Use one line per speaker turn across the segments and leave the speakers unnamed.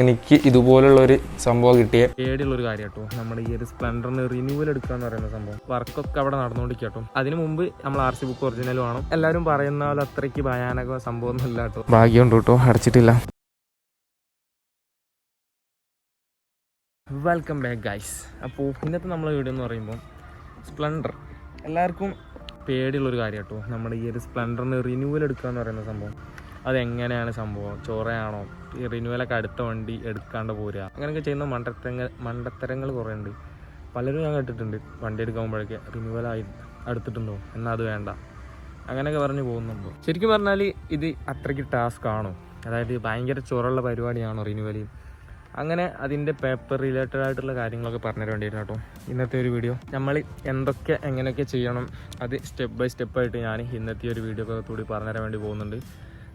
എനിക്ക് ഇതുപോലുള്ളൊരു സംഭവം കിട്ടിയ പേടിയുള്ളൊരു കാര്യം കേട്ടോ. നമ്മുടെ ഈ ഒരു സ്പ്ലെൻഡറിന് റിന്യൂവൽ എടുക്കുക എന്ന് പറയുന്ന സംഭവം വർക്കൊക്കെ അവിടെ നടന്നുകൊണ്ടിരിക്കട്ടോ. അതിന് മുമ്പ് നമ്മൾ RC ബുക്ക് ഒറിജിനൽ വേണം. എല്ലാവരും പറയുന്ന പോലെ അത്രയ്ക്ക് ഭയാനക സംഭവം ഒന്നും ഇല്ല കേട്ടോ. ഭാഗ്യമുണ്ട് കേട്ടോ, അടച്ചിട്ടില്ല. Welcome back guys. അപ്പോൾ ഇന്നത്തെ നമ്മളെ വീഡിയോ എന്ന് പറയുമ്പോൾ സ്പ്ലെൻഡർ എല്ലാവർക്കും പേടിയുള്ളൊരു കാര്യം കേട്ടോ. നമ്മുടെ ഈ ഒരു സ്പ്ലെൻഡറിന് റിന്യൂവൽ എടുക്കുക എന്ന് പറയുന്ന സംഭവം അതെങ്ങനെയാണ് സംഭവം? ചോറയാണോ? ഈ റിന്യൂവലൊക്കെ അടുത്ത വണ്ടി എടുക്കാണ്ട് പോരുക, അങ്ങനെയൊക്കെ ചെയ്യുന്ന മണ്ടത്തരങ്ങൾ കുറേ ഉണ്ട്. പലരും ഞാൻ കേട്ടിട്ടുണ്ട് വണ്ടി എടുക്കുമ്പോഴേക്ക് റിന്യൂവലായി എടുത്തിട്ടുണ്ടോ എന്നാൽ അത് വേണ്ട അങ്ങനെയൊക്കെ പറഞ്ഞ് പോകുന്നുണ്ടോ. ശരിക്കും പറഞ്ഞാൽ ഇത് അത്രയ്ക്ക് ടാസ്ക് ആണോ? അതായത് ഭയങ്കര ചൊറുള്ള പരിപാടിയാണോ റിന്യൂവൽ? അങ്ങനെ അതിൻ്റെ പേപ്പർ റിലേറ്റഡ് ആയിട്ടുള്ള കാര്യങ്ങളൊക്കെ പറഞ്ഞുതരാൻ വേണ്ടിയിട്ടാണ് കേട്ടോ ഇന്നത്തെ ഒരു വീഡിയോ. നമ്മൾ എങ്ങനെയൊക്കെ ചെയ്യണം അത് സ്റ്റെപ്പ് ബൈ സ്റ്റെപ്പായിട്ട് ഞാൻ ഇന്നത്തെ ഒരു വീഡിയോ ഒക്കെ കൂടി പറഞ്ഞുതരാൻ വേണ്ടി പോകുന്നുണ്ട്.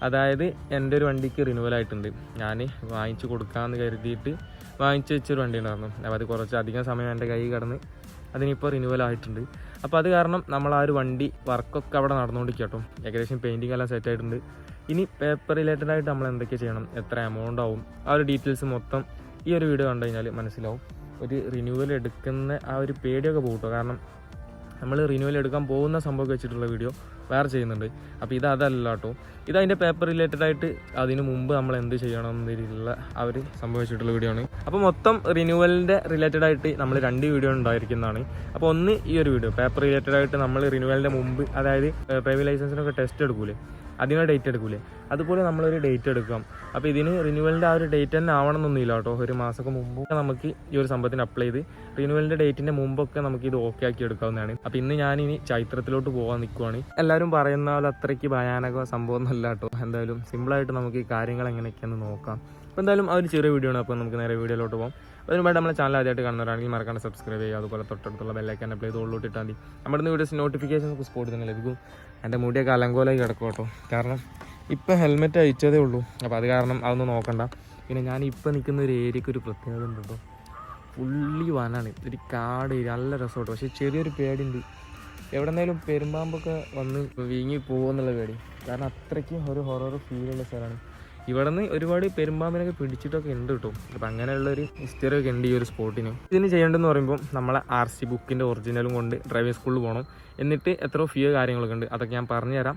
അതായത് എൻ്റെ ഒരു വണ്ടിക്ക് റിന്യൂവലായിട്ടുണ്ട്. ഞാൻ വാങ്ങിച്ചു കൊടുക്കാമെന്ന് കരുതിയിട്ട് വാങ്ങിച്ചു വെച്ചൊരു വണ്ടി ഉണ്ടായിരുന്നു. അപ്പോൾ അത് കുറച്ച് അധികം സമയം എൻ്റെ കൈ കടന്ന് അതിനിപ്പോൾ റിന്യൂവലായിട്ടുണ്ട്. അപ്പോൾ അത് കാരണം നമ്മൾ ആ ഒരു വണ്ടി വർക്കൊക്കെ അവിടെ നടന്നുകൊണ്ടിരിക്കട്ടോ. ഏകദേശം പെയിൻറ്റിംഗ് എല്ലാം സെറ്റ് ആയിട്ടുണ്ട്. ഇനി പേപ്പർ റിലേറ്റഡായിട്ട് നമ്മൾ എന്തൊക്കെ ചെയ്യണം, എത്ര എമൗണ്ട് ആവും, ആ ഒരു ഡീറ്റെയിൽസ് മൊത്തം ഈ ഒരു വീഡിയോ കണ്ടു കഴിഞ്ഞാൽ മനസ്സിലാവും. ഒരു റിന്യൂവൽ എടുക്കുന്ന ആ ഒരു പേടിയൊക്കെ പോകും. കാരണം നമ്മൾ റിന്യൂവൽ എടുക്കാൻ പോകുന്ന സംഭവം വെച്ചിട്ടുള്ള വീഡിയോ വേറെ ചെയ്യുന്നുണ്ട്. അപ്പോൾ അതല്ല കേട്ടോ. ഇതതിൻ്റെ പേപ്പർ റിലേറ്റഡായിട്ട് അതിന് മുമ്പ് നമ്മൾ എന്ത് ചെയ്യണം എന്നതിലുള്ള ആ ഒരു സംഭവം വെച്ചിട്ടുള്ള വീഡിയോ ആണ്. അപ്പോൾ മൊത്തം റിന്യൂവലിൻ്റെ റിലേറ്റഡായിട്ട് നമ്മൾ 2 വീഡിയോ ഉണ്ടായിരിക്കുന്നതാണ്. അപ്പോൾ ഒന്ന് ഈ ഒരു വീഡിയോ പേപ്പർ റിലേറ്റഡായിട്ട് നമ്മൾ റിന്യൂവലിൻ്റെ മുമ്പ്, അതായത് ഡ്രൈവിംഗ് ലൈസൻസിനൊക്കെ ടെസ്റ്റ് എടുക്കൂലേ, അതിന് ഡേറ്റ് എടുക്കൂലേ, അതുപോലെ നമ്മളൊരു ഡേറ്റ് എടുക്കാം. അപ്പോൾ ഇതിന് റിന്യൂവലിൻ്റെ ആ ഒരു ഡേറ്റ് തന്നെ ആവണമെന്നൊന്നുമില്ല കേട്ടോ. ഒരു മാസമൊക്കെ മുമ്പ് നമുക്ക് ഈ ഒരു സംഭവത്തിന് അപ്ലൈ ചെയ്ത് റിന്യൂവലിൻ്റെ ഡേറ്റിൻ്റെ മുമ്പൊക്കെ നമുക്ക് ഇത് ഓക്കെ ആക്കി എടുക്കാവുന്നതാണ്. അപ്പോൾ ഇന്ന് ഞാനിനി ചൈത്രത്തിലോട്ട് പോകാൻ നിൽക്കുവാണ്. എല്ലാവരും പറയുന്ന പോലെ അത്രയ്ക്ക് ഭയാനക സംഭവം ഒന്നുമല്ല കേട്ടോ. എന്തായാലും സിമ്പിളായിട്ട് നമുക്ക് ഈ കാര്യങ്ങൾ എങ്ങനെയൊക്കെയാണെന്ന് നോക്കാം. അപ്പോൾ എന്തായാലും ആ ഒരു ചെറിയ വീഡിയോ ആണ്. അപ്പോൾ നമുക്ക് നേരെ വീഡിയോയിലോട്ട് പോകാം. അതിനുമായിട്ട് നമ്മുടെ ചാനൽ ആദ്യമായിട്ട് കാണുന്നവരാണെങ്കിൽ മറക്കാണ്ട് സബ്സ്ക്രൈബ് ചെയ്യുക. അതുപോലെ തൊട്ടടുത്തുള്ള ബെല്ലൈക്കൻ അപ്ലൈ ചെയ്ത് ഉള്ളിലോട്ട് ഇട്ടാൽ മതി. നമ്മുടെ വീഡിയോസ് നോട്ടിഫിക്കേഷൻസ് സ്പോട്ട് തന്നെ ലഭിക്കും. എൻ്റെ മുടിയൊക്കെ അലങ്കോലായി കിടക്കും കേട്ടോ. കാരണം ഇപ്പം ഹെൽമെറ്റ് അയച്ചതേ ഉള്ളൂ. അപ്പോൾ അത് കാരണം അതൊന്നും നോക്കണ്ട. പിന്നെ ഞാൻ ഇപ്പോൾ നിൽക്കുന്ന ഒരു ഏരിയക്ക് ഒരു പ്രത്യേകത ഉണ്ട് കേട്ടോ. ഫുള്ളി വനാണ്, ഒരു കാട്, നല്ല രസമുണ്ട്. പക്ഷേ ചെറിയൊരു പേടിയുണ്ട്. എവിടെന്നേലും പെരുമ്പാമ്പൊക്കെ വന്ന് വീങ്ങി പോകുമെന്നുള്ള പേടി. കാരണം അത്രയ്ക്കും ഒരു ഹൊറർ ഫീലുള്ള സ്ഥലമാണ്. ഇവിടെ നിന്ന് ഒരുപാട് പെരുമ്പാമ്പിനൊക്കെ പിടിച്ചിട്ടൊക്കെ ഉണ്ട് കേട്ടോ. അപ്പം അങ്ങനെയുള്ളൊരു ഹിസ്റ്ററിയൊക്കെ ഉണ്ട് ഈ ഒരു സ്പോട്ടിന്. ഇതിന് ചെയ്യേണ്ടതെന്ന് പറയുമ്പോൾ നമ്മളെ RC ബുക്കിൻ്റെ ഒറിജിനലും കൊണ്ട് ഡ്രൈവിംഗ് സ്കൂളിൽ പോകണം. എന്നിട്ട് എത്രയോ ഫീ കാര്യങ്ങളൊക്കെ ഉണ്ട്, അതൊക്കെ ഞാൻ പറഞ്ഞുതരാം.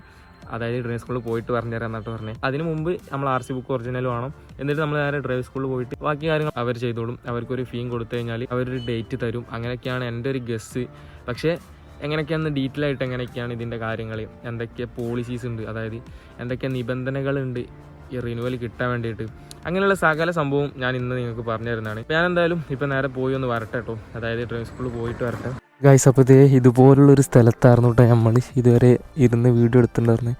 അതായത് ഡ്രൈവിംഗ് സ്കൂളിൽ പോയിട്ട് പറഞ്ഞുതരാം എന്നിട്ട് പറഞ്ഞത്. അതിന് മുമ്പ് നമ്മൾ RC ബുക്ക് ഒറിജിനൽ വേണം. എന്നിട്ട് നമ്മൾ നേരെ ഡ്രൈവിംഗ് സ്കൂളിൽ പോയിട്ട് ബാക്കി കാര്യങ്ങൾ അവർ ചെയ്തോളും. അവർക്കൊരു ഫീയും കൊടുത്തു കഴിഞ്ഞാൽ അവരൊരു ഡേറ്റ് തരും. അങ്ങനെയൊക്കെയാണ് എൻ്റെ ഒരു ഗസ്. പക്ഷേ എങ്ങനെയൊക്കെയാണ് ഡീറ്റെയിൽ ആയിട്ട് എങ്ങനെയൊക്കെയാണ് ഇതിൻ്റെ കാര്യങ്ങൾ, എന്തൊക്കെ പോളിസീസ് ഉണ്ട്, അതായത് എന്തൊക്കെ നിബന്ധനകളുണ്ട് ഈ റിന്യൂവൽ കിട്ടാൻ വേണ്ടിയിട്ട്, അങ്ങനെയുള്ള സകല സംഭവം ഞാൻ ഇന്ന് നിങ്ങൾക്ക് പറഞ്ഞു തരുന്നതാണ്. ഞാൻ എന്തായാലും ഇപ്പം നേരെ പോയി ഒന്ന് വരട്ടെ കേട്ടോ. അതായത് ഡ്രൈവിംഗ് സ്കൂളിൽ പോയിട്ട് വരട്ടെ ഗൈസ്. അപ്പോൾ ഇതുപോലുള്ളൊരു സ്ഥലത്തായിരുന്നു കേട്ടോ നമ്മൾ ഇതുവരെ ഇരുന്ന് വീഡിയോ എടുത്തിട്ടുണ്ടായിരുന്നു.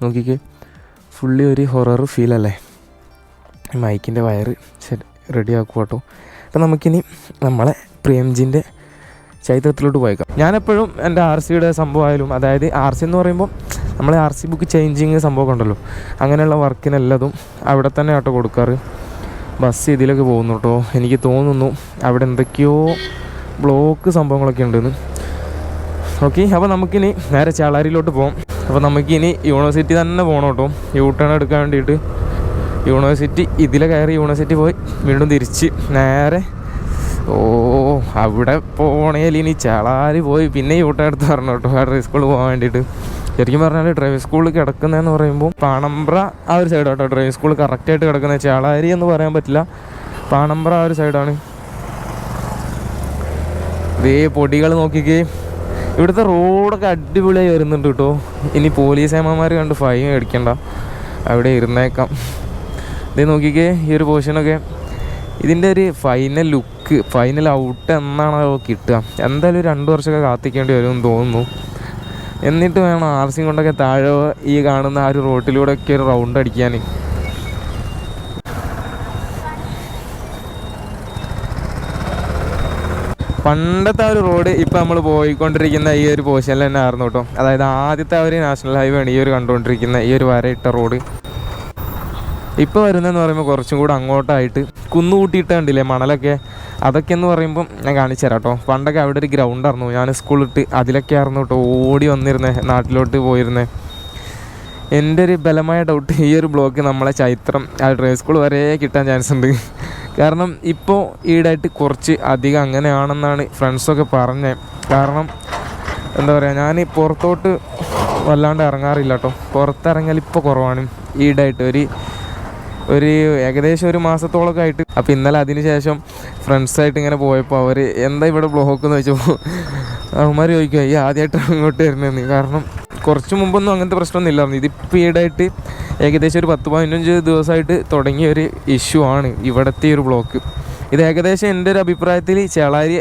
നോക്കിക്കേ, ഫുള്ളി ഒരു ഹൊറർ ഫീലല്ലേ. മൈക്കിൻ്റെ വയറ് റെഡി ആക്കുക കേട്ടോ. അപ്പം നമുക്കിനി നമ്മളെ പ്രേംജിൻ്റെ ചൈത്രത്തിലോട്ട് പോയേക്കാം. ഞാനെപ്പോഴും എൻ്റെ RCയുടെ സംഭവമായാലും, അതായത് RC എന്ന് പറയുമ്പോൾ നമ്മളെ RC ബുക്ക് ചേഞ്ചിങ് സംഭവമൊക്കെ ഉണ്ടല്ലോ, അങ്ങനെയുള്ള വർക്കിനെല്ലതും അവിടെ തന്നെ കേട്ടോ കൊടുക്കാറ്. ബസ് ഇതിലൊക്കെ പോകുന്നു കേട്ടോ. എനിക്ക് തോന്നുന്നു അവിടെ എന്തൊക്കെയോ ബ്ലോക്ക് സംഭവങ്ങളൊക്കെ ഉണ്ടെന്ന്. ഓക്കെ, അപ്പോൾ നമുക്കിനി നേരെ ചാളാരിയിലോട്ട് പോകാം. അപ്പോൾ നമുക്കിനി യൂണിവേഴ്സിറ്റി തന്നെ പോകണം കേട്ടോ. U-ടേൺ എടുക്കാൻ വേണ്ടിയിട്ട് യൂണിവേഴ്സിറ്റി ഇതിലെ കയറി യൂണിവേഴ്സിറ്റി പോയി വീണ്ടും തിരിച്ച് നേരെ അവിടെ പോണേൽ ഇനി ചാളാരി പോയി പിന്നെ U-ടേൺ എടുത്ത് പറഞ്ഞു കേട്ടോ ഡ്രൈവിംഗ് സ്കൂളിൽ പോകാൻ വേണ്ടിയിട്ട്. ശരിക്കും പറഞ്ഞാൽ ഡ്രൈവിംഗ് സ്കൂളിൽ കിടക്കുന്നതെന്ന് പറയുമ്പോൾ പാണമ്പ്ര ആ ഒരു സൈഡ് കേട്ടോ. ഡ്രൈവിംഗ് സ്കൂൾ കറക്റ്റായിട്ട് കിടക്കുന്നത് ചാളാരി എന്ന് പറയാൻ പറ്റില്ല, പാണമ്പ്ര ആ ഒരു സൈഡാണ്. ഇതേ പൊടികൾ നോക്കിക്കേ. ഇവിടുത്തെ റോഡൊക്കെ അടിപൊളിയായി വരുന്നുണ്ട് കേട്ടോ. ഇനി പോലീസ് ഏമാന്മാർ കണ്ട് ഫൈൻ മേടിക്കണ്ട, അവിടെ ഇരുന്നേക്കാം. ഇതേ നോക്കിക്കേ, ഈ ഒരു പോർഷനൊക്കെ ഇതിൻ്റെ ഒരു ഫൈനൽ ലുക്ക്, ഫൈനൽ ഔട്ട് എന്നാണോ കിട്ടുക. എന്തായാലും 2 വർഷമൊക്കെ കാത്തിക്കേണ്ടി വരുമെന്ന് തോന്നുന്നു. എന്നിട്ട് വേണം RC കൊണ്ടൊക്കെ താഴെ ഈ കാണുന്ന ആ ഒരു റോട്ടിലൂടെയൊക്കെ ഒരു റൗണ്ട് അടിക്കാൻ. പണ്ടത്തെ ആ ഒരു റോഡ് ഇപ്പം നമ്മൾ പോയിക്കൊണ്ടിരിക്കുന്ന ഈ ഒരു പോർഷനിൽ തന്നെ ആയിരുന്നു കേട്ടോ. അതായത് ആദ്യത്തെ ആ ഒരു നാഷണൽ ഹൈവേ ആണ് ഈ ഒരു കണ്ടുകൊണ്ടിരിക്കുന്ന ഈ ഒരു വരയിട്ട റോഡ്. ഇപ്പോൾ വരുന്നതെന്ന് പറയുമ്പോൾ കുറച്ചും കൂടെ അങ്ങോട്ടായിട്ട് കുന്നുകൂട്ടിയിട്ട് കണ്ടില്ലേ മണലൊക്കെ, അതൊക്കെ എന്ന് പറയുമ്പം ഞാൻ കാണിച്ചു തരാം കേട്ടോ. പണ്ടൊക്കെ അവിടെ ഒരു ഗ്രൗണ്ടായിരുന്നു, ഞാൻ സ്കൂളിട്ട് അതിലൊക്കെ ആയിരുന്നു കേട്ടോ ഓടി വന്നിരുന്നേ, നാട്ടിലോട്ട് പോയിരുന്നേ. എൻ്റെ ഒരു ബലമായ ഡൗട്ട് ഈ ഒരു ബ്ലോക്ക് നമ്മളെ ചൈത്രം ആ ഡ്രൈവ് സ്കൂൾ വരെ കിട്ടാൻ ചാൻസ് ഉണ്ട്. കാരണം ഇപ്പോൾ ഈടായിട്ട് കുറച്ച് അധികം അങ്ങനെയാണെന്നാണ് ഫ്രണ്ട്സൊക്കെ പറഞ്ഞത്. കാരണം എന്താ പറയുക, ഞാൻ പുറത്തോട്ട് വല്ലാണ്ട് ഇറങ്ങാറില്ല കേട്ടോ. പുറത്തിറങ്ങൽ ഇപ്പോൾ കുറവാണ് ഈടായിട്ട്, ഒരു ഏകദേശം ഒരു മാസത്തോളമൊക്കെ ആയിട്ട്. അപ്പോൾ ഇന്നലെ അതിന് ശേഷം ഫ്രണ്ട്സായിട്ട് ഇങ്ങനെ പോയപ്പോൾ അവർ എന്താ ഇവിടെ ബ്ലോക്ക് എന്ന് വെച്ചപ്പോൾ അവന്മാർ ചോദിക്കുക ഈ ആദ്യമായിട്ടാണ് ഇങ്ങോട്ട് വരുന്നതെന്ന്. കാരണം കുറച്ച് മുമ്പൊന്നും അങ്ങനത്തെ പ്രശ്നമൊന്നും ഇല്ലായിരുന്നു. ഇതിപ്പോൾ ഈടായിട്ട് ഏകദേശം ഒരു 10-15 ദിവസമായിട്ട് തുടങ്ങിയ ഒരു ഇഷ്യൂ ആണ് ഇവിടുത്തെ ഒരു ബ്ലോക്ക്. ഇത് ഏകദേശം എൻ്റെ ഒരു അഭിപ്രായത്തിൽ ചേളാരി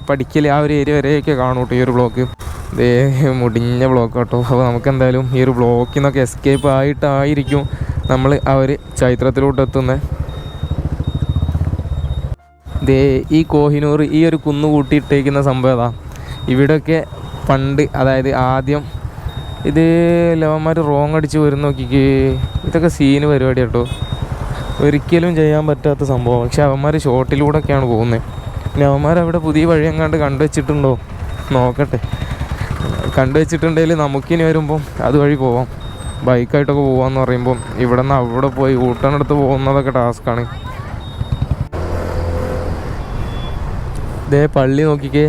പഠിക്കൽ ആ ഒരു ഏരിയ വരെയൊക്കെ കാണും കേട്ടോ ഈ ഒരു ബ്ലോക്ക്. ഇതേ മുടിഞ്ഞ ബ്ലോക്ക് കേട്ടോ. അപ്പോൾ നമുക്ക് എന്തായാലും ഈ ഒരു ബ്ലോക്കിൽ നിന്നൊക്കെ എസ്കേപ്പ് ആയിട്ടായിരിക്കും നമ്മൾ ആ ഒരു ചൈത്രത്തിലോട്ട് എത്തുന്നത്. ദേ ഈ കോഹിനൂർ ഈ ഒരു കുന്നു കൂട്ടിയിട്ടേക്കുന്ന സംഭവം അതാ. ഇവിടെയൊക്കെ പണ്ട്, അതായത് ആദ്യം ഇത് ലവന്മാർ റോങ് അടിച്ച് വരുന്ന നോക്കിക്ക്. ഇതൊക്കെ സീന് പരിപാടി കേട്ടോ, ഒരിക്കലും ചെയ്യാൻ പറ്റാത്ത സംഭവം. പക്ഷെ അവന്മാർ ഷോട്ടിലൂടെയൊക്കെയാണ് പോകുന്നത്. പിന്നെ അവന്മാർ അവിടെ പുതിയ വഴി എങ്ങാണ്ട് കണ്ടുവച്ചിട്ടുണ്ടോ നോക്കട്ടെ. കണ്ടുവച്ചിട്ടുണ്ടെങ്കിൽ നമുക്കിനി വരുമ്പം അതുവഴി പോവാം. ബൈക്കായിട്ടൊക്കെ പോകാമെന്ന് പറയുമ്പം ഇവിടെ നിന്ന് അവിടെ പോയി ഊട്ടനെടുത്ത് പോകുന്നതൊക്കെ ടാസ്ക്കാണ്. ഇതേ പള്ളി നോക്കിക്കേ,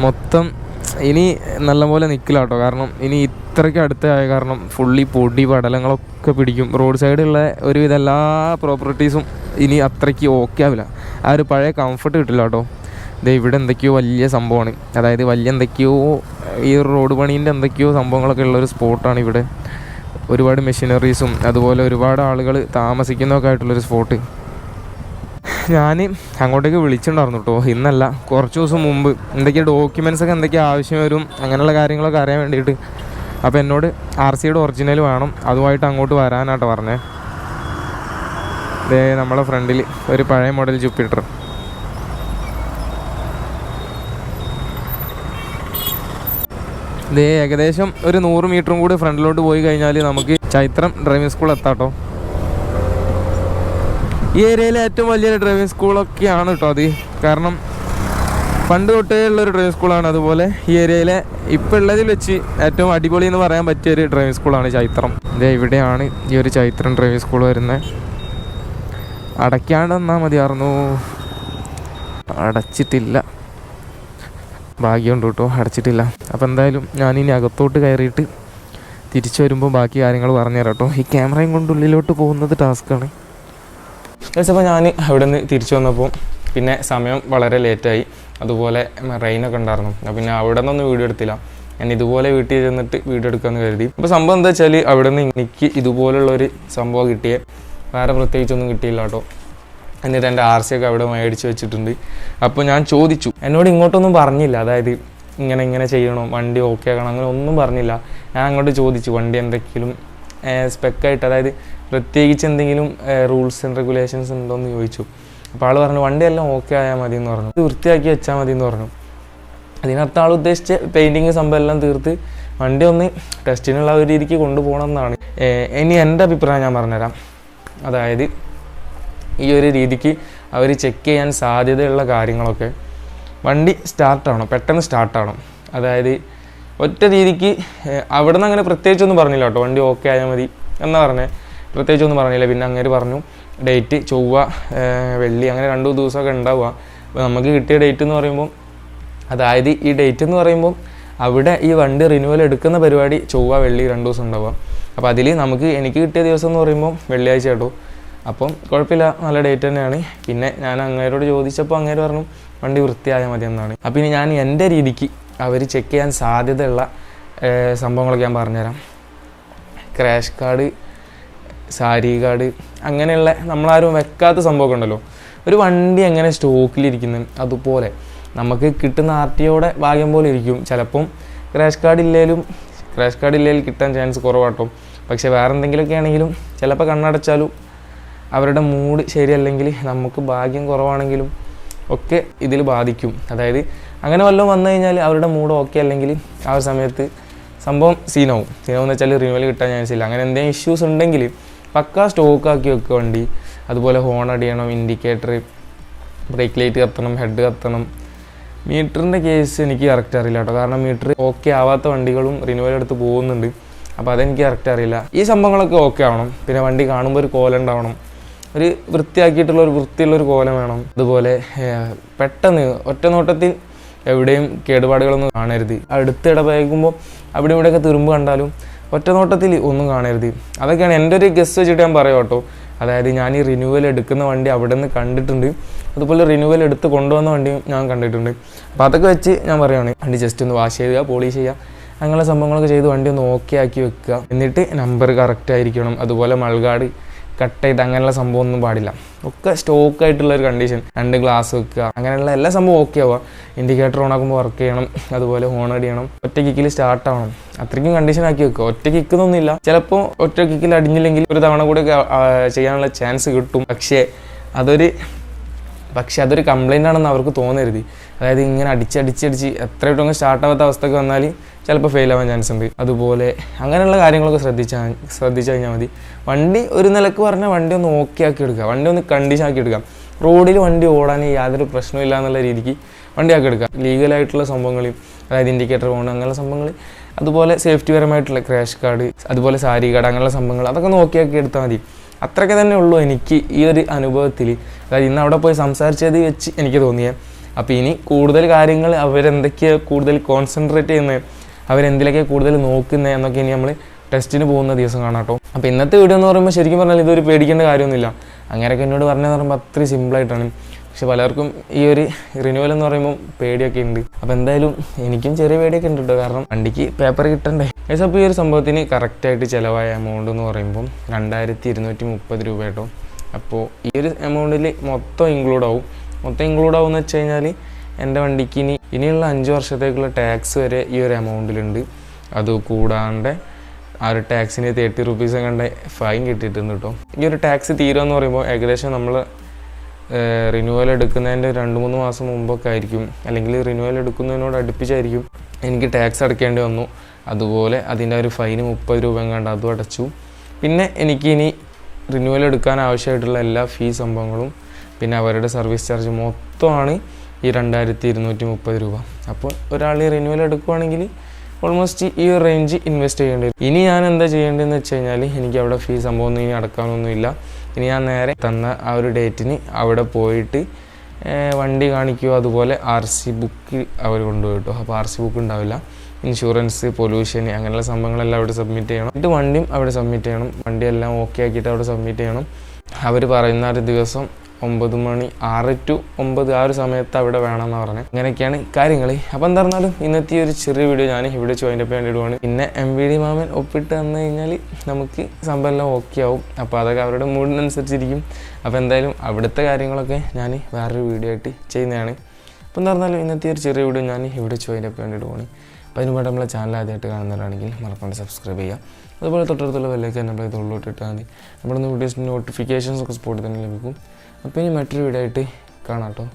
മൊത്തം ഇനി നല്ലപോലെ നിൽക്കില്ല കേട്ടോ. കാരണം ഇനി ഇത്രയ്ക്ക് അടുത്തായ കാരണം ഫുള്ളി പൊടി പടലങ്ങളൊക്കെ പിടിക്കും. റോഡ് സൈഡുള്ള ഒരുവിധ എല്ലാ പ്രോപ്പർട്ടീസും ഇനി അത്രയ്ക്ക് ഓക്കെ ആവില്ല. ആ ഒരു പഴയ കംഫർട്ട് കിട്ടില്ല കേട്ടോ. ഇത് ഇവിടെ എന്തൊക്കെയോ വലിയ സംഭവമാണ്, അതായത് വലിയ എന്തൊക്കെയോ ഈ റോഡ് പണീൻ്റെ എന്തൊക്കെയോ സംഭവങ്ങളൊക്കെ ഉള്ളൊരു സ്പോട്ടാണ് ഇവിടെ. ഒരുപാട് മെഷീനറീസും അതുപോലെ ഒരുപാട് ആളുകൾ താമസിക്കുന്നതൊക്കെ ആയിട്ടുള്ളൊരു സ്പോട്ട്. ഞാൻ അങ്ങോട്ടേക്ക് വിളിച്ചിട്ടുണ്ടായിരുന്നു കേട്ടോ, ഇന്നല്ല കുറച്ച് ദിവസം മുമ്പ്. എന്തൊക്കെയാണ് ഡോക്യുമെൻറ്റ്സൊക്കെ എന്തൊക്കെയാണ് ആവശ്യം വരും അങ്ങനെയുള്ള കാര്യങ്ങളൊക്കെ അറിയാൻ വേണ്ടിയിട്ട്. അപ്പോൾ എന്നോട് RCയുടെ ഒറിജിനൽ വേണം, അതുമായിട്ട് അങ്ങോട്ട് വരാനാട്ടോ പറഞ്ഞത്. നമ്മളെ ഫ്രണ്ടിൽ ഒരു പഴയ മോഡൽ ജൂപ്പിറ്റർ. ഏകദേശം ഒരു 100 മീറ്ററും കൂടി ഫ്രണ്ടിലോട്ട് പോയി കഴിഞ്ഞാൽ നമുക്ക് ചൈത്രം ഡ്രൈവിംഗ് സ്കൂൾ എത്താട്ടോ. ഈ ഏരിയയിലെ ഏറ്റവും വലിയൊരു ഡ്രൈവിംഗ് സ്കൂളൊക്കെയാണ് കേട്ടോ അത്. കാരണം പണ്ട് തൊട്ടേ ഉള്ളൊരു ഡ്രൈവിംഗ് സ്കൂളാണ്. അതുപോലെ ഈ ഏരിയയിലെ ഇപ്പോൾ ഉള്ളതിൽ വെച്ച് ഏറ്റവും അടിപൊളി എന്ന് പറയാൻ പറ്റിയൊരു ഡ്രൈവിംഗ് സ്കൂളാണ് ചൈത്രം. ഇവിടെയാണ് ഈ ഒരു ചൈത്രം ഡ്രൈവിംഗ് സ്കൂൾ വരുന്നത്. അടയ്ക്കാണ്ട് വന്നാൽ മതിയായിരുന്നു, അടച്ചിട്ടില്ല. ഭാഗ്യമുണ്ട് കേട്ടോ, അടച്ചിട്ടില്ല. അപ്പോൾ എന്തായാലും ഞാനിനി അകത്തോട്ട് കയറിയിട്ട് തിരിച്ചു വരുമ്പോൾ ബാക്കി കാര്യങ്ങൾ പറഞ്ഞുതരാം കേട്ടോ. ഈ ക്യാമറയും കൊണ്ട് ഉള്ളിലോട്ട് പോകുന്നത് ടാസ്ക്കാണ്. അപ്പോൾ ഞാൻ അവിടെ നിന്ന് തിരിച്ചു വന്നപ്പോൾ പിന്നെ സമയം വളരെ ലേറ്റായി. അതുപോലെ റെയിനൊക്കെ ഉണ്ടായിരുന്നു. പിന്നെ അവിടെ നിന്നൊന്നും വീഡിയോ എടുത്തില്ല. ഞാൻ ഇതുപോലെ വീട്ടിൽ ചെന്നിട്ട് വീഡിയോ എടുക്കാമെന്ന് കരുതി. അപ്പോൾ സംഭവം എന്താ വെച്ചാൽ അവിടെ നിന്ന് എനിക്ക് ഇതുപോലുള്ളൊരു സംഭവം കിട്ടിയേ, വേറെ പ്രത്യേകിച്ചൊന്നും കിട്ടിയില്ല കേട്ടോ. എന്നിട്ട് എൻ്റെ RC ഒക്കെ അവിടെ മേടിച്ച് വെച്ചിട്ടുണ്ട്. അപ്പോൾ ഞാൻ ചോദിച്ചു, എന്നോട് ഇങ്ങോട്ടൊന്നും പറഞ്ഞില്ല, അതായത് ഇങ്ങനെ ചെയ്യണം, വണ്ടി ഓക്കെ ആക്കണം, അങ്ങനെ ഒന്നും പറഞ്ഞില്ല. ഞാൻ അങ്ങോട്ട് ചോദിച്ചു വണ്ടി എന്തെങ്കിലും സ്പെക്കായിട്ട്, അതായത് പ്രത്യേകിച്ച് എന്തെങ്കിലും റൂൾസ് ആൻഡ് റെഗുലേഷൻസ് ഉണ്ടോ എന്ന് ചോദിച്ചു. അപ്പോൾ ആൾ പറഞ്ഞു വണ്ടിയെല്ലാം ഓക്കെ ആയാൽ മതി എന്ന് പറഞ്ഞു, വൃത്തിയാക്കി വെച്ചാൽ മതി എന്ന് പറഞ്ഞു. അതിനകത്ത് ആൾ ഉദ്ദേശിച്ച പെയിൻറ്റിങ് സംഭവം എല്ലാം തീർത്ത് വണ്ടി ഒന്ന് ടെസ്റ്റിനുള്ള ഒരു രീതിക്ക് കൊണ്ടുപോകണം എന്നാണ്. ഇനി എൻ്റെ അഭിപ്രായം ഞാൻ പറഞ്ഞുതരാം. അതായത് ഈ ഒരു രീതിക്ക് അവർ ചെക്ക് ചെയ്യാൻ സാധ്യതയുള്ള കാര്യങ്ങളൊക്കെ, വണ്ടി സ്റ്റാർട്ടാവണം, പെട്ടെന്ന് സ്റ്റാർട്ടാവണം. അതായത് ഒറ്റ രീതിക്ക് അവിടെ നിന്ന് അങ്ങനെ പ്രത്യേകിച്ചൊന്നും പറഞ്ഞില്ല കേട്ടോ, വണ്ടി ഓക്കെ ആയാൽ മതി എന്നാ പറഞ്ഞത്, പ്രത്യേകിച്ചൊന്നും പറഞ്ഞില്ല. പിന്നെ അങ്ങനെ പറഞ്ഞു ഡേറ്റ് ചൊവ്വ വെള്ളി അങ്ങനെ 2 ദിവസമൊക്കെ ഉണ്ടാവുക. അപ്പോൾ നമുക്ക് കിട്ടിയ ഡേറ്റ് എന്ന് പറയുമ്പോൾ, അതായത് ഈ ഡേറ്റ് എന്ന് പറയുമ്പോൾ അവിടെ ഈ വണ്ടി റിന്യൂവൽ എടുക്കുന്ന പരിപാടി ചൊവ്വ വെള്ളി 2 ദിവസം ഉണ്ടാവുക. അപ്പോൾ അതിൽ എനിക്ക് കിട്ടിയ ദിവസം എന്ന് പറയുമ്പോൾ വെള്ളിയാഴ്ച കേട്ടോ. അപ്പം കുഴപ്പമില്ല, നല്ല ഡേറ്റ് തന്നെയാണ്. പിന്നെ ഞാൻ അങ്ങേരോട് ചോദിച്ചപ്പോൾ അങ്ങേര് പറഞ്ഞു വണ്ടി വൃത്തിയായാൽ മതി എന്നാണ്. അപ്പോൾ ഇനി ഞാൻ എൻ്റെ രീതിക്ക് അവർ ചെക്ക് ചെയ്യാൻ സാധ്യതയുള്ള സംഭവങ്ങളൊക്കെ ഞാൻ പറഞ്ഞുതരാം. ക്രാഷ് കാർഡ്, സാരി കാർഡ്, അങ്ങനെയുള്ള നമ്മളാരും വെക്കാത്ത സംഭവമൊക്കെ ഉണ്ടല്ലോ. ഒരു വണ്ടി എങ്ങനെ സ്റ്റോക്കിലിരിക്കുന്നത് അതുപോലെ നമുക്ക് കിട്ടുന്ന RTOയുടെ ഭാഗ്യം പോലെ ഇരിക്കും. ചിലപ്പം ക്രാഷ് കാർഡ് ഇല്ലെങ്കിലും കിട്ടാൻ ചാൻസ് കുറവാട്ടോ. പക്ഷേ വേറെ എന്തെങ്കിലുമൊക്കെ ആണെങ്കിലും ചിലപ്പോൾ കണ്ണടച്ചാലും അവരുടെ മൂഡ് ശരിയല്ലെങ്കിൽ നമുക്ക് ഭാഗ്യം കുറവാണെങ്കിലും ഒക്കെ ഇതിൽ ബാധിക്കും. അതായത് അങ്ങനെ വല്ലതും വന്നു കഴിഞ്ഞാൽ അവരുടെ മൂഡ് ഓക്കെ അല്ലെങ്കിൽ ആ ഒരു സമയത്ത് സംഭവം സീനാവും എന്ന് വെച്ചാൽ റിന്യൂവൽ കിട്ടാൻ ചാൻസ് ഇല്ല. അങ്ങനെ എന്തെങ്കിലും ഇഷ്യൂസ് ഉണ്ടെങ്കിൽ പക്കാ സ്റ്റോക്കാക്കി വെക്കുക വണ്ടി. അതുപോലെ ഹോൺ അടിയണം, ഇൻഡിക്കേറ്റർ, ബ്രേക്ക് ലൈറ്റ് കത്തണം, ഹെഡ് കത്തണം. മീറ്ററിൻ്റെ കേസ് എനിക്ക് കറക്റ്റ് അറിയില്ല കേട്ടോ, കാരണം മീറ്റർ ഓക്കെ ആവാത്ത വണ്ടികളും റിന്യൂവൽ എടുത്ത് പോകുന്നുണ്ട്. അപ്പോൾ അതെനിക്ക് കറക്റ്റ് അറിയില്ല. ഈ സംഭവങ്ങളൊക്കെ ഓക്കെ ആവണം. പിന്നെ വണ്ടി കാണുമ്പോൾ ഒരു കോലം ഉണ്ടാവണം, ഒരു വൃത്തിയാക്കിയിട്ടുള്ള ഒരു വൃത്തിയുള്ളൊരു കോലം വേണം. അതുപോലെ പെട്ടെന്ന് ഒറ്റ നോട്ടത്തിൽ എവിടെയും കേടുപാടുകളൊന്നും കാണരുത്. അടുത്തിടപഴകുമ്പോൾ അവിടെ ഇവിടെയൊക്കെ തുരുമ്പ് കണ്ടാലും ഒറ്റ നോട്ടത്തിൽ ഒന്നും കാണരുത്. അതൊക്കെയാണ് എൻ്റെ ഒരു ഗസ് വെച്ചിട്ട് ഞാൻ പറയാം കേട്ടോ. അതായത് ഞാൻ ഈ റിന്യൂവൽ എടുക്കുന്ന വണ്ടി അവിടെ നിന്ന് കണ്ടിട്ടുണ്ട്, അതുപോലെ റിന്യൂവൽ എടുത്ത് കൊണ്ടുവന്ന വണ്ടിയും ഞാൻ കണ്ടിട്ടുണ്ട്. അപ്പോൾ അതൊക്കെ വെച്ച് ഞാൻ പറയുകയാണ്, വണ്ടി ജസ്റ്റ് ഒന്ന് വാഷ് ചെയ്യുക, പോളിഷ് ചെയ്യുക, അങ്ങനെയുള്ള സംഭവങ്ങളൊക്കെ ചെയ്ത് വണ്ടി ഒന്ന് ഓക്കെ ആക്കി വെക്കുക. എന്നിട്ട് നമ്പർ കറക്റ്റ് ആയിരിക്കണം. അതുപോലെ മൾഗാർഡ് കട്ടായിട്ട് അങ്ങനെയുള്ള സംഭവം ഒന്നും പാടില്ല. ഒക്കെ സ്റ്റോക്കായിട്ടുള്ളൊരു കണ്ടീഷൻ. 2 ഗ്ലാസ് വെക്കുക, അങ്ങനെയുള്ള എല്ലാ സംഭവം ഓക്കെ ആവുക. ഇൻഡിക്കേറ്റർ ഓൺ ആക്കുമ്പോൾ വർക്ക് ചെയ്യണം, അതുപോലെ ഹോൺ അടിയണം, ഒറ്റ കിക്കിൽ സ്റ്റാർട്ട് ആവണം. അത്രയ്ക്കും കണ്ടീഷൻ ആക്കി വെക്കുക. ഒറ്റ കിക്കുന്നൊന്നുമില്ല, ചിലപ്പോൾ ഒറ്റ കിക്കിൽ അടിഞ്ഞില്ലെങ്കിൽ ഒരു തവണ കൂടെ ചെയ്യാനുള്ള ചാൻസ് കിട്ടും. പക്ഷേ അതൊരു കംപ്ലൈൻ്റ് ആണെന്ന് അവർക്ക് തോന്നരുത്. അതായത് ഇങ്ങനെ അടിച്ച് എത്രയായിട്ടും സ്റ്റാർട്ട് ആവാത്ത അവസ്ഥക്ക് വന്നാൽ ചിലപ്പോൾ ഫെയിൽ ആവാൻ ചാൻസ് ഉണ്ട്. അതുപോലെ അങ്ങനെയുള്ള കാര്യങ്ങളൊക്കെ ശ്രദ്ധിച്ചു കഴിഞ്ഞാൽ മതി. വണ്ടി ഒരു നിലക്ക് പറഞ്ഞാൽ വണ്ടി ഒന്ന് ഓക്കെ ആക്കി എടുക്കുക, വണ്ടി ഒന്ന് കണ്ടീഷൻ ആക്കി എടുക്കുക. റോഡിൽ വണ്ടി ഓടാൻ യാതൊരു പ്രശ്നമില്ല എന്നുള്ള രീതിക്ക് വണ്ടി ആക്കി എടുക്കുക. ലീഗലായിട്ടുള്ള സംഭവങ്ങൾ, അതായത് ഇൻഡിക്കേറ്റർ ഓൺ അങ്ങനെയുള്ള സംഭവങ്ങൾ, അതുപോലെ സേഫ്റ്റി പരമായിട്ടുള്ള ക്രാഷ് കാർഡ്, അതുപോലെ സാരി കാർഡ്, അങ്ങനെയുള്ള സംഭവങ്ങൾ അതൊക്കെ ഒന്ന് ഓക്കെ ആക്കി എടുത്താൽ മതി. അത്രയൊക്കെ തന്നെ ഉള്ളൂ എനിക്ക് ഈ ഒരു അനുഭവത്തിൽ. അതായത് ഇന്ന് അവിടെ പോയി സംസാരിച്ചത് വെച്ച് എനിക്ക് തോന്നിയത്. അപ്പോൾ ഇനി കൂടുതൽ കാര്യങ്ങൾ അവരെന്തൊക്കെയാണ് കൂടുതൽ കോൺസെൻട്രേറ്റ് ചെയ്യുന്നത്, അവരെന്തിലൊക്കെ കൂടുതൽ നോക്കുന്നത് എന്നൊക്കെ ഇനി നമ്മൾ ടെസ്റ്റിന് പോകുന്ന ദിവസം കാണാം കേട്ടോ. അപ്പോൾ ഇന്നത്തെ വീഡിയോ എന്ന് പറയുമ്പോൾ ശരിക്കും പറഞ്ഞാൽ ഇതൊരു പേടിക്കേണ്ട കാര്യമൊന്നുമില്ല. അങ്ങനെയൊക്കെ എന്നോട് പറഞ്ഞതെന്ന് പറയുമ്പോൾ അത്രയും സിമ്പിളായിട്ടാണ്. പക്ഷെ പലർക്കും ഈ ഒരു റിന്യൂവൽ എന്ന് പറയുമ്പോൾ പേടിയൊക്കെ ഉണ്ട്. അപ്പോൾ എന്തായാലും എനിക്കും ചെറിയ പേടിയൊക്കെ ഉണ്ട് കേട്ടോ, കാരണം വണ്ടിക്ക് പേപ്പർ കിട്ടണ്ടേ. അപ്പോൾ ഈ ഒരു സംഭവത്തിന് കറക്റ്റായിട്ട് ചിലവായ എമൗണ്ട് എന്ന് പറയുമ്പം 2230 രൂപ കേട്ടോ. അപ്പോൾ ഈ ഒരു എമൗണ്ടിൽ മൊത്തം ഇൻക്ലൂഡ് ആവും എന്ന് വെച്ച് കഴിഞ്ഞാൽ എൻ്റെ വണ്ടിക്ക് ഇനിയുള്ള 5 വർഷത്തേക്കുള്ള ടാക്സ് വരെ ഈ ഒരു എമൗണ്ടിലുണ്ട്. അത് കൂടാണ്ട് ആ ഒരു ടാക്സിന് 30 റുപ്പീസ് കണ്ട ഫൈൻ കിട്ടിയിട്ടുണ്ട് കേട്ടോ. ഈ ഒരു ടാക്സ് തീരുമെന്ന് പറയുമ്പോൾ ഏകദേശം നമ്മൾ റിന്യൂവൽ എടുക്കുന്നതിൻ്റെ 2-3 മാസം മുമ്പൊക്കെ ആയിരിക്കും, അല്ലെങ്കിൽ റിന്യൂവൽ എടുക്കുന്നതിനോട് അടുപ്പിച്ചായിരിക്കും എനിക്ക് ടാക്സ് അടയ്ക്കേണ്ടി വന്നു. അതുപോലെ അതിൻ്റെ ഒരു ഫൈന് 30 രൂപ കണ്ട് അതും അടച്ചു. പിന്നെ എനിക്കിനി റിന്യൂവൽ എടുക്കാൻ ആവശ്യമായിട്ടുള്ള എല്ലാ സംഭവങ്ങളും പിന്നെ അവരുടെ സർവീസ് ചാർജ് മൊത്തമാണ് ഈ 2230 രൂപ. അപ്പോൾ ഒരാൾ റിന്യൂവൽ എടുക്കുവാണെങ്കിൽ ഓൾമോസ്റ്റ് ഈ ഒരു റേഞ്ച് ഇൻവെസ്റ്റ് ചെയ്യേണ്ടി വരും. ഇനി ഞാൻ എന്താ ചെയ്യേണ്ടതെന്ന് വെച്ച് കഴിഞ്ഞാൽ എനിക്ക് അവിടെ സംഭവം ഒന്നും ഇനി അടക്കാനൊന്നുമില്ല. ഇനി ഞാൻ നേരെ തന്ന ആ ഒരു ഡേറ്റിന് അവിടെ പോയിട്ട് വണ്ടി കാണിക്കുകയോ, അതുപോലെ RC ബുക്ക് അവർ കൊണ്ടുപോയിട്ടോ. അപ്പോൾ RC ബുക്ക് ഉണ്ടാവില്ല, ഇൻഷുറൻസ്, പൊല്യൂഷൻ, അങ്ങനെയുള്ള സംഭവങ്ങളെല്ലാം അവിടെ സബ്മിറ്റ് ചെയ്യണം. എന്നിട്ട് വണ്ടിയും അവിടെ സബ്മിറ്റ് ചെയ്യണം. വണ്ടിയെല്ലാം ഓക്കെ ആക്കിയിട്ട് അവിടെ സബ്മിറ്റ് ചെയ്യണം. അവർ പറയുന്ന ഒരു ദിവസം 9 മണി 6 to 9 ആ ഒരു സമയത്ത് അവിടെ വേണമെന്ന് പറഞ്ഞത്. അങ്ങനെയൊക്കെയാണ് കാര്യങ്ങൾ. അപ്പോൾ എന്താ പറഞ്ഞാലും ഇന്നത്തെ ഒരു ചെറിയ വീഡിയോ ഞാൻ ഇവിടെ അതിൻ്റെ വേണ്ടിയിടുവാണ്. പിന്നെ MVD മാമൻ ഒപ്പിട്ട് തന്നു കഴിഞ്ഞാൽ നമുക്ക് സംഭവം എല്ലാം ഓക്കെ ആവും. അപ്പോൾ അതൊക്കെ അവരുടെ മൂഡിനനുസരിച്ചിരിക്കും. അപ്പോൾ എന്തായാലും അവിടുത്തെ കാര്യങ്ങളൊക്കെ ഞാൻ വേറൊരു വീഡിയോ ആയിട്ട് ചെയ്യുന്നതാണ്. അപ്പോൾ എന്താ പറഞ്ഞാലും ഇന്നത്തെ ഒരു ചെറിയ വീഡിയോ ഞാൻ ഇവിടെ അതിൻ്റെ വേണ്ടിയിടുവാണ്. അപ്പോൾ അതിന് വേണ്ടി നമ്മളെ ചാനൽ ആദ്യമായിട്ട് കാണുന്നവരാണെങ്കിൽ മറക്കാണ്ട് സബ്സ്ക്രൈബ് ചെയ്യുക. അതുപോലെ തൊട്ടടുത്തുള്ള ബെല്ലൈക്കൻ നമ്മൾ തൊള്ളിലോട്ട് ഇട്ടാൽ മതി. നമ്മുടെ വീഡിയോസിൻ്റെ നോട്ടിഫിക്കേഷൻസ് ഒക്കെ സ്പോട്ടിൽ തന്നെ ലഭിക്കും. അപ്പോൾ ഇനി മറ്റൊരു വീഡിയോ ആയിട്ട് കാണാം കേട്ടോ.